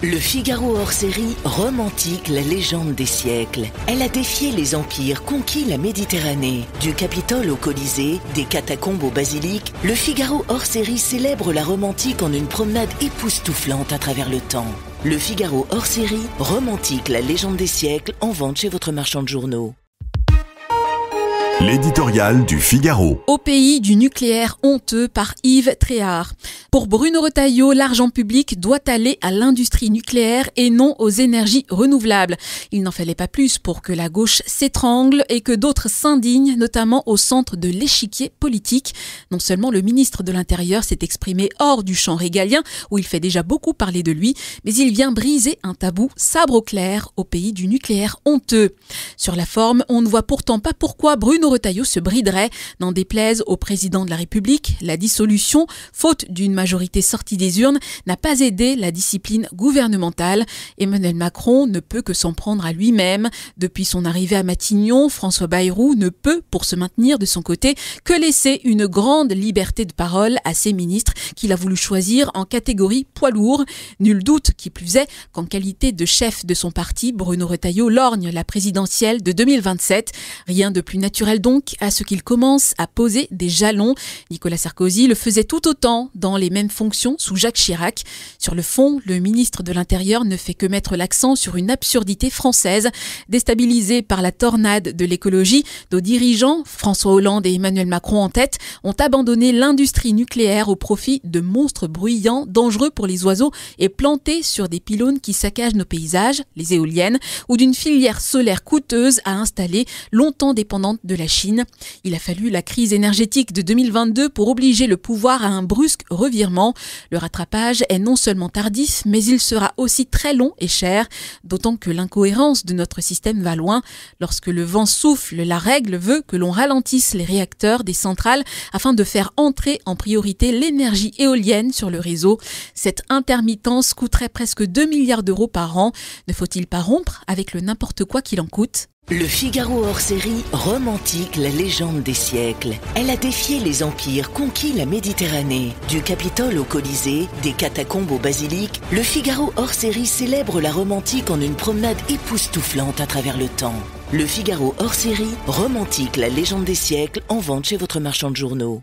Le Figaro hors série, romantique, la légende des siècles. Elle a défié les empires, conquis la Méditerranée. Du Capitole au Colisée, des catacombes au Basilique, le Figaro hors série célèbre la romantique en une promenade époustouflante à travers le temps. Le Figaro hors série, romantique, la légende des siècles, en vente chez votre marchand de journaux. L'éditorial du Figaro. Au pays du nucléaire honteux par Yves Tréhard. Pour Bruno Retailleau, l'argent public doit aller à l'industrie nucléaire et non aux énergies renouvelables. Il n'en fallait pas plus pour que la gauche s'étrangle et que d'autres s'indignent, notamment au centre de l'échiquier politique. Non seulement le ministre de l'Intérieur s'est exprimé hors du champ régalien, où il fait déjà beaucoup parler de lui, mais il vient briser un tabou sabre au clair au pays du nucléaire honteux. Sur la forme, on ne voit pourtant pas pourquoi Bruno Retailleau se briderait, n'en déplaise au président de la République. La dissolution, faute d'une majorité sortie des urnes, n'a pas aidé la discipline gouvernementale. Emmanuel Macron ne peut que s'en prendre à lui-même. Depuis son arrivée à Matignon, François Bayrou ne peut, pour se maintenir de son côté, que laisser une grande liberté de parole à ses ministres qu'il a voulu choisir en catégorie poids lourd. Nul doute, qui plus est, qu'en qualité de chef de son parti, Bruno Retailleau lorgne la présidentielle de 2027. Rien de plus naturel donc à ce qu'il commence à poser des jalons. Nicolas Sarkozy le faisait tout autant dans les mêmes fonctions sous Jacques Chirac. Sur le fond, le ministre de l'Intérieur ne fait que mettre l'accent sur une absurdité française. Déstabilisés par la tornade de l'écologie, nos dirigeants, François Hollande et Emmanuel Macron en tête, ont abandonné l'industrie nucléaire au profit de monstres bruyants, dangereux pour les oiseaux et plantés sur des pylônes qui saccagent nos paysages, les éoliennes, ou d'une filière solaire coûteuse à installer, longtemps dépendante de la Chine. Il a fallu la crise énergétique de 2022 pour obliger le pouvoir à un brusque revirement. Le rattrapage est non seulement tardif, mais il sera aussi très long et cher, d'autant que l'incohérence de notre système va loin. Lorsque le vent souffle, la règle veut que l'on ralentisse les réacteurs des centrales afin de faire entrer en priorité l'énergie éolienne sur le réseau. Cette intermittence coûterait presque 2 milliards d'euros par an. Ne faut-il pas rompre avec le n'importe quoi qu'il en coûte ? Le Figaro hors série, romantique, la légende des siècles. Elle a défié les empires, conquis la Méditerranée. Du Capitole au Colisée, des catacombes au Basilique, le Figaro hors série célèbre la romantique en une promenade époustouflante à travers le temps. Le Figaro hors série, romantique, la légende des siècles, en vente chez votre marchand de journaux.